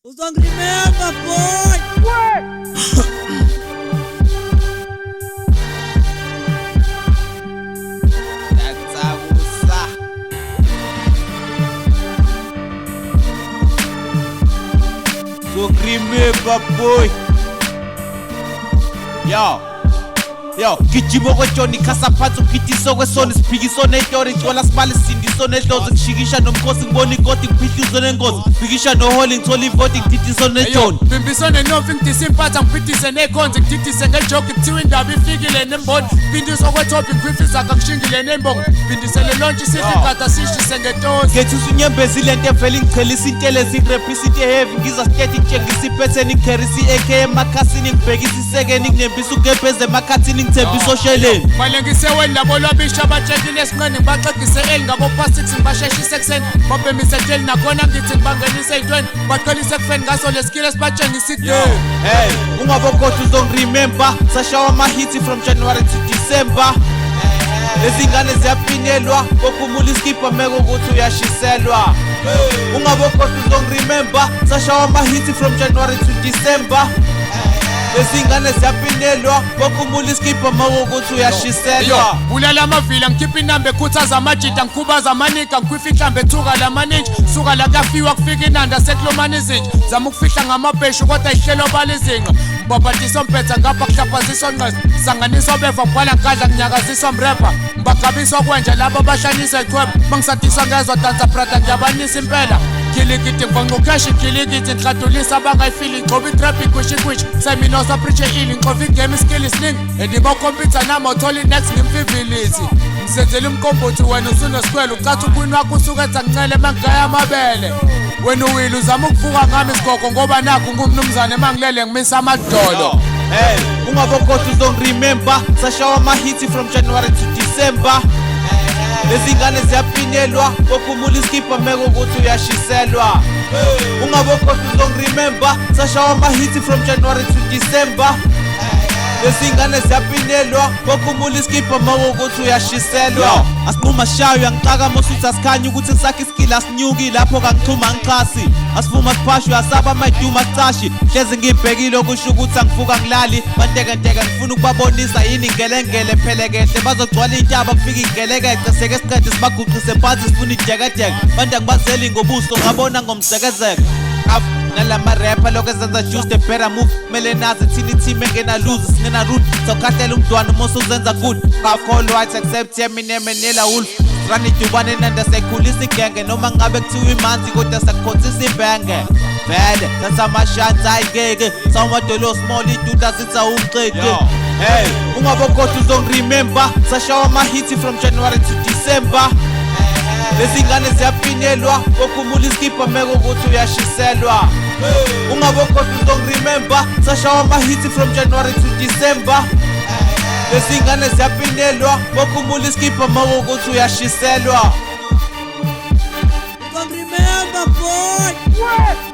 Uzongrimember boy. Uzongrimember boy. Yo, gijima kwetshoni khasa phansi uphithiso kwesona siphikisona etori ngcola sibale sindiso nedlozi ngishikisha nomkhosi ngibona ikoti ngiphihlizwe nengozi phikisha noholi ngithola ivoti ngithithiso nejoni bimbisone nofi ngidisa impatha ngiphithise nekhonzi ngithithise ngejoke kuthiwa indaba ifikile nemboni phindiswa kwethopi ngikhwifiza ngangishingile nembongo phindisele lontshe isifikada sishise ngetozi ngethisa unyembezile nto evele ngichelisa intelezi ngirephisa into heavy ngiza state ngitshengisa iphetheni ngikherisa i-AK emakhasini ngibhekisa isekeni nginembisa ugebheze emakhathini ngithembisa osheleni manje ngiseweni labo lwabisha abatshekile esinqeni ngibaxegise eli ngabo past 6 ngibasheshise ekuseni babhemise eteli nakhona ngithi ngibangenise ey'ntweni baqhelise ekufeni ngaso lesikile esibatshengisa igame hey ungabokhohlwa uzongiremember sashawa ama-hits from January to December lezingane ziyapinelwa kokumula iskipha meko ukuthi uyashiselwa ungabokhohlwa uzongiremember sashawa ama-hits from January to December lezingane ziyapinelwa kokumula iskipha meko ukuthi uyashiselwa ulala amavila ngikhipha inamba ekhuthaza amajita ngikhubaza amanika ngikhwifha ihlambe ethuka lamaninji suka la kuyafiwa kufika inanda sekulomana izinja zama ukufihla ngamabheshu kodwa ihlelo balizinqa ngibabhathisa umpetha ngapha kuhlaphaziswa nqesi sanganiswa beva kubhala ngadla nginyakaziswa mrepha ngibagabiswa kwenja labo abahlanisa ichweba mangisadiswa ngezwa dansa brada ngiyabanisa impela kilikiti ngivonqukheshi kilikiti ngihladulisa abangayifili ngcoba itraffic kwishikwishi seminosa preache ili ngixova igame iskill isiningi endiba ukhompyutha nama uthola inext ngimfivilisi ngisenzela umqombothi wena usunesikwele ucathi ukwini wakho usuketha ngincele mangigaya amabele wena uwile uzama ukuvuka ngami isigogo ngoba nakho ngumnumzane mangilele ngimisa amadolo hey ungabokhohlwa uzongiremember sashawa ama-hits from January to December lezingane ziyapinelwa kokumula iskipha meko ukuthi uyashiselwa ungabokhohlwa uzongiremember sashawa ama-hits from January to December lezingane ziyapinelwa kokumula iskipha meko ukuthi uyashiselwa asinquma shayo uyangixaka mosuthi asikhanye ukuthi sakhe iskili asinyuki lapho kangixhuma ngichasi asivuma siphashe uyasaba amayiduma sicashi hlezi ngibhekile okusho ukuthi angifuka ngilali bantekenteke ngifuna ukubabonisa yini ngelengele phelekehle bazogcwala intaba kufika igelekece seke siqede sibaguqise phansi sifuna ijekedeke bantu angibazeli ngobuso ngabona ngomzekezeke nalamarepha lokho ezenza juice the better move kumele nazi thina iteam engena lose singena root sokhahlela umntwana umosa uzenza good call white accept Eminem nela wolf run idubane nanda sekhulisa igenge noma ngabe kuthiwa imanzi kodwa sakukhotsisa ibhenge vele thatha amashansi ayingeke sawamadolo small iduda sitha umqede hey ungabokhohlwa uzongiremember sashawa ama-hits from January to December lezingane ziyapinelwa kokumula iskipha meko ukuthi uyashiselwa ungabokhohlwa uzongiremember sashawa ama-hits from January to December lezingane ziyapinelwa kokumula iskipha meko ukuthi uyashiselwa Uzongrimember boy.